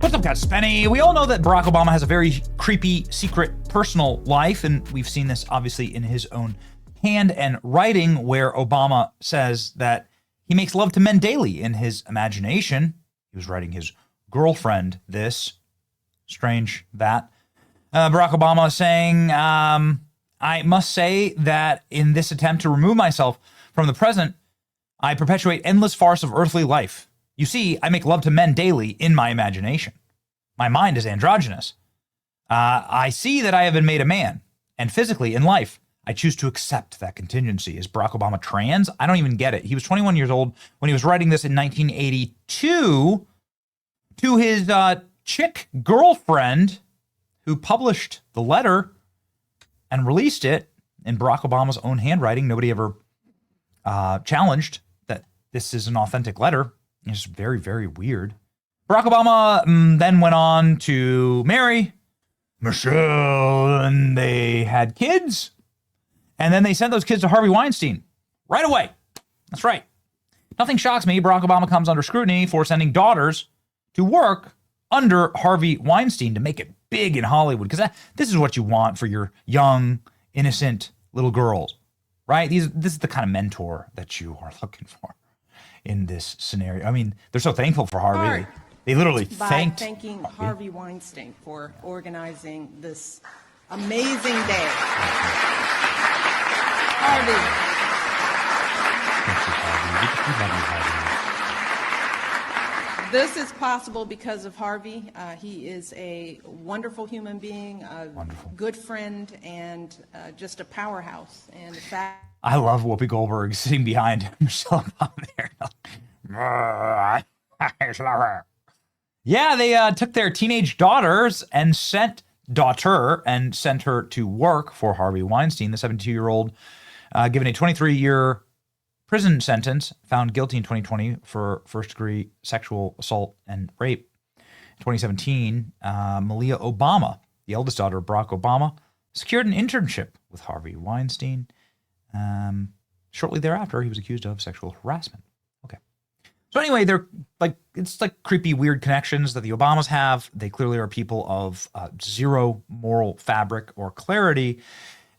What's up, guys? Spenny. We all know that Barack Obama has a very creepy, secret, personal life, and we've seen this obviously in his own hand and writing, where Obama says that he makes love to men daily in his imagination. He was writing his girlfriend this. Strange that. Barack Obama saying, I must say that in this attempt to remove myself from the present, I perpetuate endless farce of earthly life. You see, I make love to men daily in my imagination. My mind is androgynous. I see that I have been made a man, and physically in life, I choose to accept that contingency. Is Barack Obama trans? I don't even get it. He was 21 years old when he was writing this in 1982 to his chick girlfriend, who published the letter and released it in Barack Obama's own handwriting. Nobody ever challenged that this is an authentic letter. It's very, very weird. Barack Obama then went on to marry Michelle, and they had kids. And then they sent those kids to Harvey Weinstein right away. That's right. Nothing shocks me. Barack Obama comes under scrutiny for sending daughters to work under Harvey Weinstein to make it big in Hollywood. Because this is what you want for your young, innocent little girls, right? This is the kind of mentor that you are looking for in this scenario. I mean, they're so thankful for Harvey. They literally thanking Harvey Weinstein for organizing this amazing day. Harvey. This is possible because of Harvey. He is a wonderful human being, a good friend, and just a powerhouse. And in fact, I love Whoopi Goldberg sitting behind Michelle Obama there. Yeah, they took their teenage daughters and sent her to work for Harvey Weinstein, the 72-year-old, given a 23-year prison sentence, found guilty in 2020 for first-degree sexual assault and rape. In 2017, Malia Obama, the eldest daughter of Barack Obama, secured an internship with Harvey Weinstein. Shortly thereafter, he was accused of sexual harassment. Okay. So anyway, it's like creepy, weird connections that the Obamas have. They clearly are people of zero moral fabric or clarity.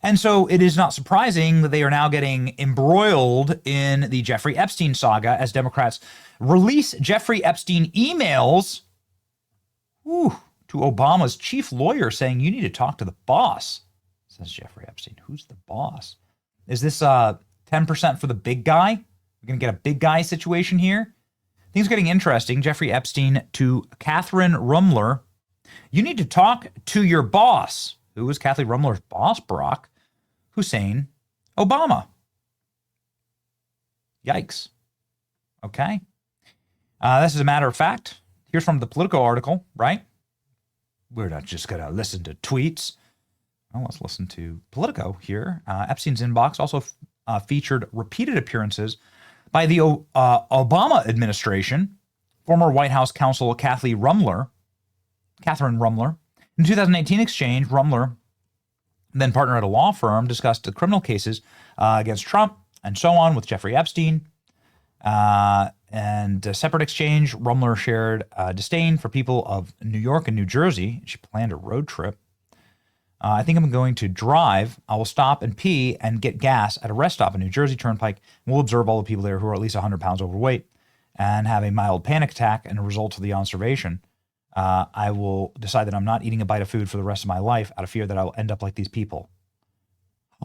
And so it is not surprising that they are now getting embroiled in the Jeffrey Epstein saga as Democrats release Jeffrey Epstein emails to Obama's chief lawyer saying, you need to talk to the boss, says Jeffrey Epstein. Who's the boss? Is this 10% for the big guy? We're going to get a big guy situation here. Things are getting interesting. Jeffrey Epstein to Catherine Rumler. You need to talk to your boss. Who was Catherine Rumler's boss? Barack Hussein Obama. Yikes. Okay. This is a matter of fact. Here's from the Politico article, right? We're not just going to listen to tweets. Well, let's listen to Politico here. Epstein's inbox also featured repeated appearances by the Obama administration, former White House counsel Catherine Rumler. In 2018 exchange, Rumler, then partner at a law firm, discussed the criminal cases against Trump and so on with Jeffrey Epstein. And a separate exchange, Rumler shared disdain for people of New York and New Jersey. She planned a road trip. I think I'm going to drive. I will stop and pee and get gas at a rest stop in New Jersey Turnpike. And we'll observe all the people there who are at least 100 pounds overweight and have a mild panic attack. And a result of the observation, I will decide that I'm not eating a bite of food for the rest of my life out of fear that I will end up like these people.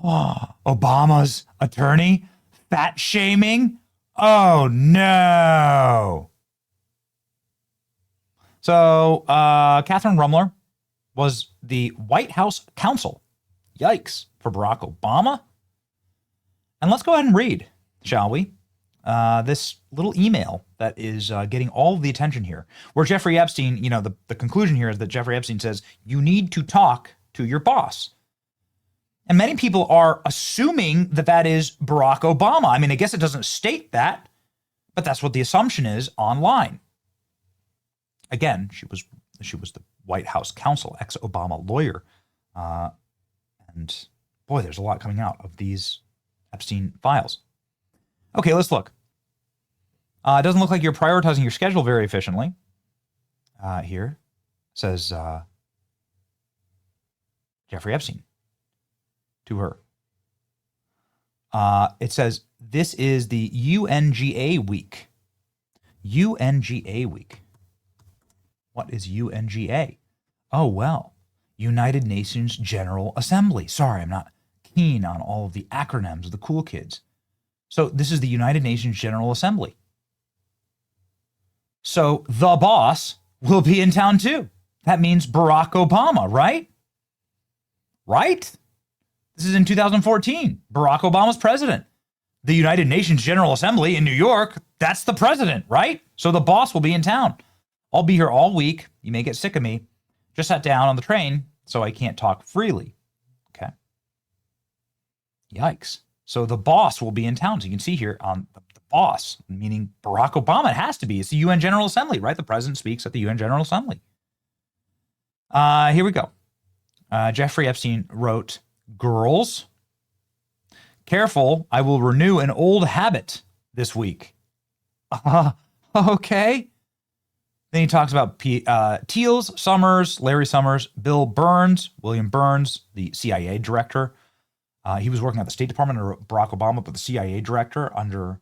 Oh, Obama's attorney? Fat shaming? Oh, no. So, Catherine Rumler was the White House counsel. Yikes. For Barack Obama. And let's go ahead and read, shall we? This little email that is getting all of the attention here, where Jeffrey Epstein, the conclusion here is that Jeffrey Epstein says, you need to talk to your boss. And many people are assuming that that is Barack Obama. I mean, I guess it doesn't state that, but that's what the assumption is online. Again, she was the White House counsel, ex-Obama lawyer. And boy, there's a lot coming out of these Epstein files. Okay, let's look. It doesn't look like you're prioritizing your schedule very efficiently here. says Jeffrey Epstein to her. It says, this is the UNGA week. UNGA week. What is UNGA? Oh, well, United Nations General Assembly. Sorry, I'm not keen on all of the acronyms of the cool kids. So this is the United Nations General Assembly. So the boss will be in town too. That means Barack Obama, right? Right? This is in 2014. Barack Obama's president. The United Nations General Assembly in New York, that's the president, right? So the boss will be in town. I'll be here all week. You may get sick of me. Just sat down on the train, so I can't talk freely. Okay. Yikes. So the boss will be in town. So you can see here on the boss, meaning Barack Obama. It has to be. It's the UN General Assembly, right? The president speaks at the UN General Assembly. Here we go. Jeffrey Epstein wrote, girls, careful, I will renew an old habit this week. Okay. Then he talks about Teals, Summers, Larry Summers, Bill Burns, William Burns, the CIA director. He was working at the State Department under Barack Obama, but the CIA director under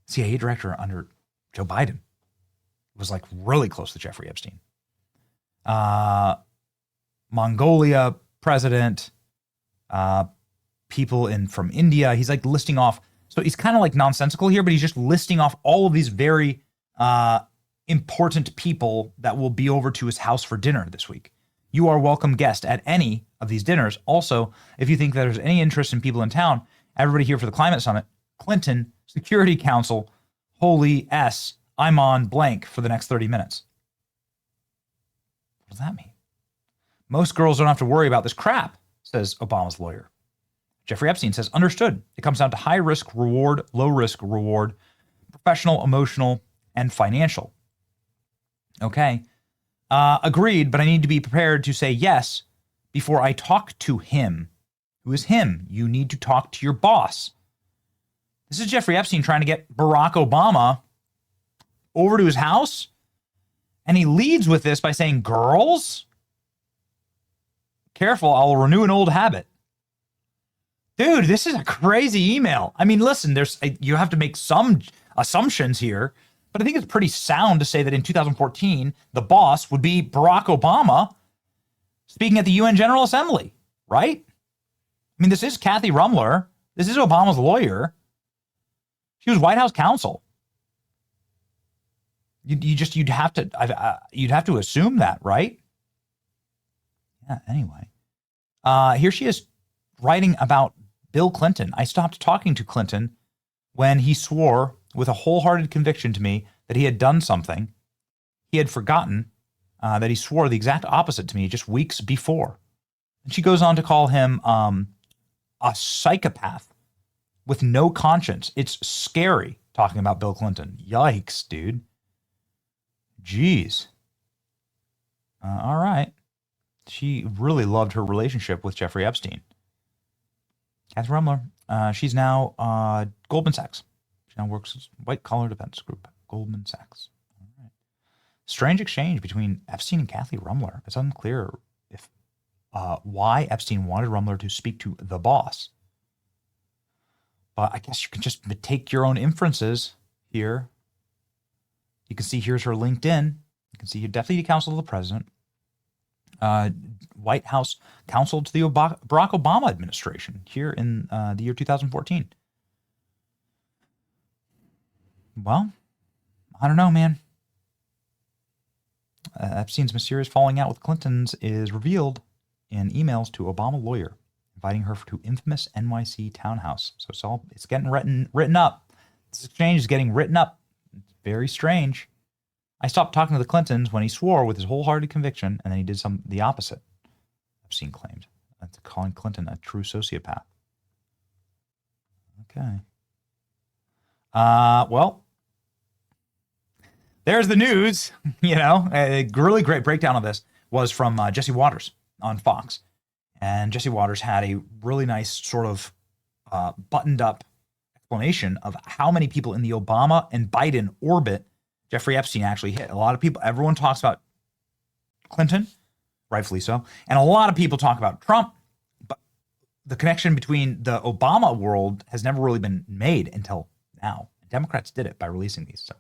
Joe Biden was like really close to Jeffrey Epstein. Mongolia president, people from India. He's like listing off. So he's kind of like nonsensical here, but he's just listing off all of these very important people that will be over to his house for dinner this week. You are welcome guest at any of these dinners. Also, if you think that there's any interest in people in town, everybody here for the climate summit, Clinton, Security Council, holy S, I'm on blank for the next 30 minutes. What does that mean? Most girls don't have to worry about this crap, says Obama's lawyer. Jeffrey Epstein says, understood. It comes down to high risk reward, low risk reward, professional, emotional, and financial. Okay. Agreed, but I need to be prepared to say yes before I talk to him. Who is him? You need to talk to your boss. This is Jeffrey Epstein trying to get Barack Obama over to his house. And he leads with this by saying, girls, careful, I'll renew an old habit. Dude, this is a crazy email. I mean, listen, you have to make some assumptions here, but I think it's pretty sound to say that in 2014, the boss would be Barack Obama speaking at the UN General Assembly, right? I mean, this is Kathy Rumler. This is Obama's lawyer. She was White House counsel. You'd have to assume that, right? Yeah, anyway. Here she is writing about Bill Clinton. I stopped talking to Clinton when he swore with a wholehearted conviction to me that he had done something. He had forgotten that he swore the exact opposite to me just weeks before. And she goes on to call him a psychopath with no conscience. It's scary talking about Bill Clinton. Yikes, dude. Jeez. All right. She really loved her relationship with Jeffrey Epstein. Kathy Rumler, she's now Goldman Sachs. She now works as white-collar defense group, Goldman Sachs. All right. Strange exchange between Epstein and Kathy Rumler. It's unclear if why Epstein wanted Rumler to speak to the boss. But I guess you can just take your own inferences here. You can see here's her LinkedIn. You can see here Deputy Counsel to the President. White House counsel to the Barack Obama administration here in the year 2014. Well, I don't know, man. Epstein's mysterious falling out with Clinton's is revealed in emails to Obama lawyer, inviting her to infamous NYC townhouse. So it's getting written up. This exchange is getting written up. It's very strange. I stopped talking to the Clintons when he swore with his wholehearted conviction, and then he did the opposite. Epstein claimed. That's calling Clinton a true sociopath. Okay. Well, there's the news. A really great breakdown of this was from Jesse Waters on Fox. And Jesse Waters had a really nice sort of buttoned up explanation of how many people in the Obama and Biden orbit Jeffrey Epstein actually hit. A lot of people, everyone talks about Clinton, rightfully so. And a lot of people talk about Trump, but the connection between the Obama world has never really been made until now. Democrats did it by releasing these. So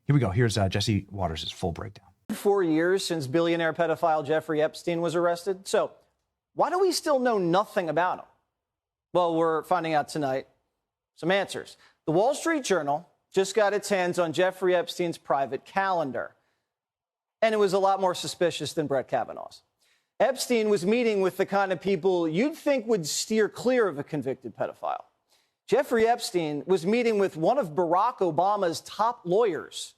here we go. Here's Jesse Waters' full breakdown. 4 years since billionaire pedophile Jeffrey Epstein was arrested. So why do we still know nothing about him? Well, we're finding out tonight some answers. The Wall Street Journal just got its hands on Jeffrey Epstein's private calendar, and it was a lot more suspicious than Brett Kavanaugh's. Epstein was meeting with the kind of people you'd think would steer clear of a convicted pedophile. Jeffrey Epstein was meeting with one of Barack Obama's top lawyers,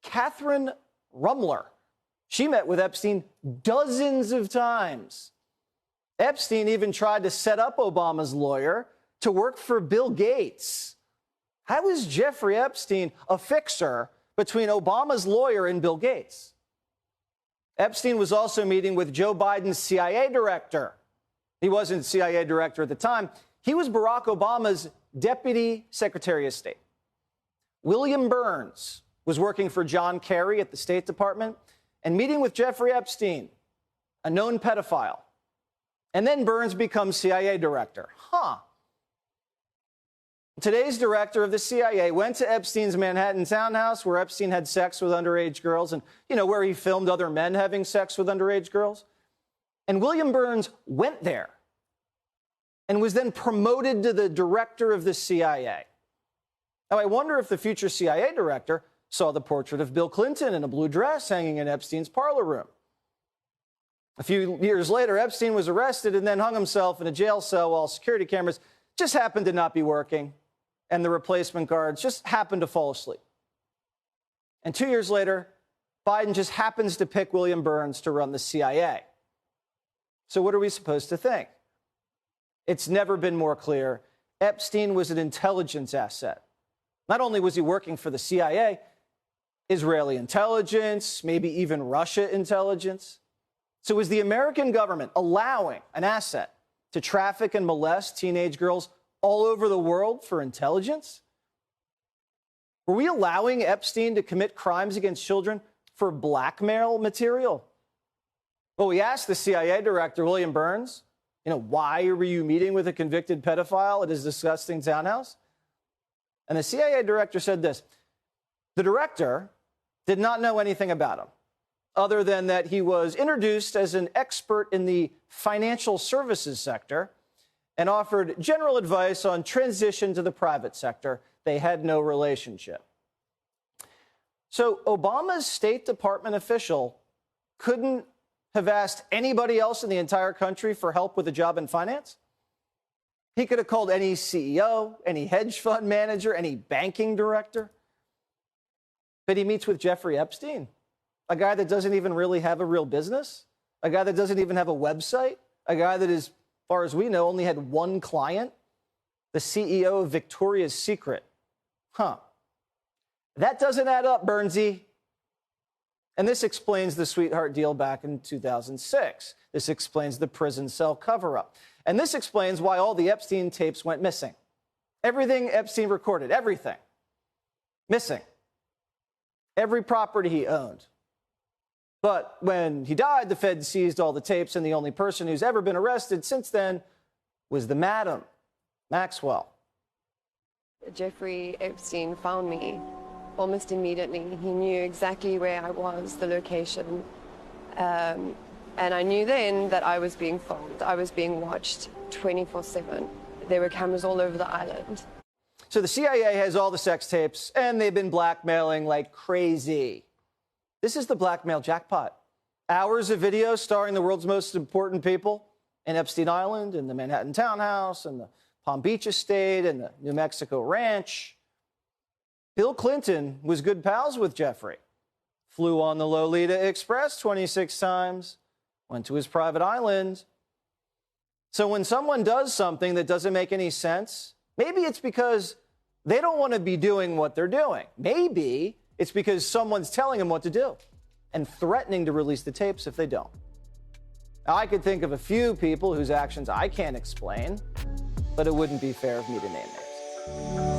Catherine Rumler. She met with Epstein dozens of times. Epstein even tried to set up Obama's lawyer to work for Bill Gates. How is Jeffrey Epstein a fixer between Obama's lawyer and Bill Gates? Epstein was also meeting with Joe Biden's CIA director. He wasn't CIA director at the time. He was Barack Obama's Deputy Secretary of State. William Burns was working for John Kerry at the State Department and meeting with Jeffrey Epstein, a known pedophile. And then Burns becomes CIA director. Today's director of the CIA went to Epstein's Manhattan townhouse where Epstein had sex with underage girls and, where he filmed other men having sex with underage girls. And William Burns went there and was then promoted to the director of the CIA. Now, I wonder if the future CIA director saw the portrait of Bill Clinton in a blue dress hanging in Epstein's parlor room. A few years later, Epstein was arrested and then hung himself in a jail cell while security cameras just happened to not be working and the replacement guards just happened to fall asleep. And 2 years later, Biden just happens to pick William Burns to run the CIA. So what are we supposed to think? It's never been more clear. Epstein was an intelligence asset. Not only was he working for the CIA, Israeli intelligence, maybe even Russia intelligence. So was the American government allowing an asset to traffic and molest teenage girls all over the world for intelligence? Were we allowing Epstein to commit crimes against children for blackmail material? Well, we asked the CIA director, William Burns, why were you meeting with a convicted pedophile at his disgusting townhouse? And the CIA director said this: the director did not know anything about him, other than that he was introduced as an expert in the financial services sector and offered general advice on transition to the private sector. They had no relationship. So Obama's State Department official couldn't have asked anybody else in the entire country for help with a job in finance? He could have called any CEO, any hedge fund manager, any banking director. But he meets with Jeffrey Epstein, a guy that doesn't even really have a real business, a guy that doesn't even have a website, a guy that, as far as we know, only had one client, the CEO of Victoria's Secret. That doesn't add up, Burnsy. And this explains the sweetheart deal back in 2006. This explains the prison cell cover-up. And this explains why all the Epstein tapes went missing. Everything Epstein recorded, everything, missing. Every property he owned. But when he died, the Fed seized all the tapes, and the only person who's ever been arrested since then was the Madam, Maxwell. Jeffrey Epstein found me almost immediately. He knew exactly where I was, the location. And I knew then that I was being filmed. I was being watched 24/7. There were cameras all over the island. So the CIA has all the sex tapes, and they've been blackmailing like crazy. This is the blackmail jackpot. Hours of video starring the world's most important people in Epstein Island, in the Manhattan townhouse, in the Palm Beach estate, and the New Mexico ranch. Bill Clinton was good pals with Jeffrey. Flew on the Lolita Express 26 times, went to his private island. So when someone does something that doesn't make any sense, maybe it's because they don't want to be doing what they're doing. Maybe it's because someone's telling them what to do and threatening to release the tapes if they don't. Now, I could think of a few people whose actions I can't explain, but it wouldn't be fair of me to name names.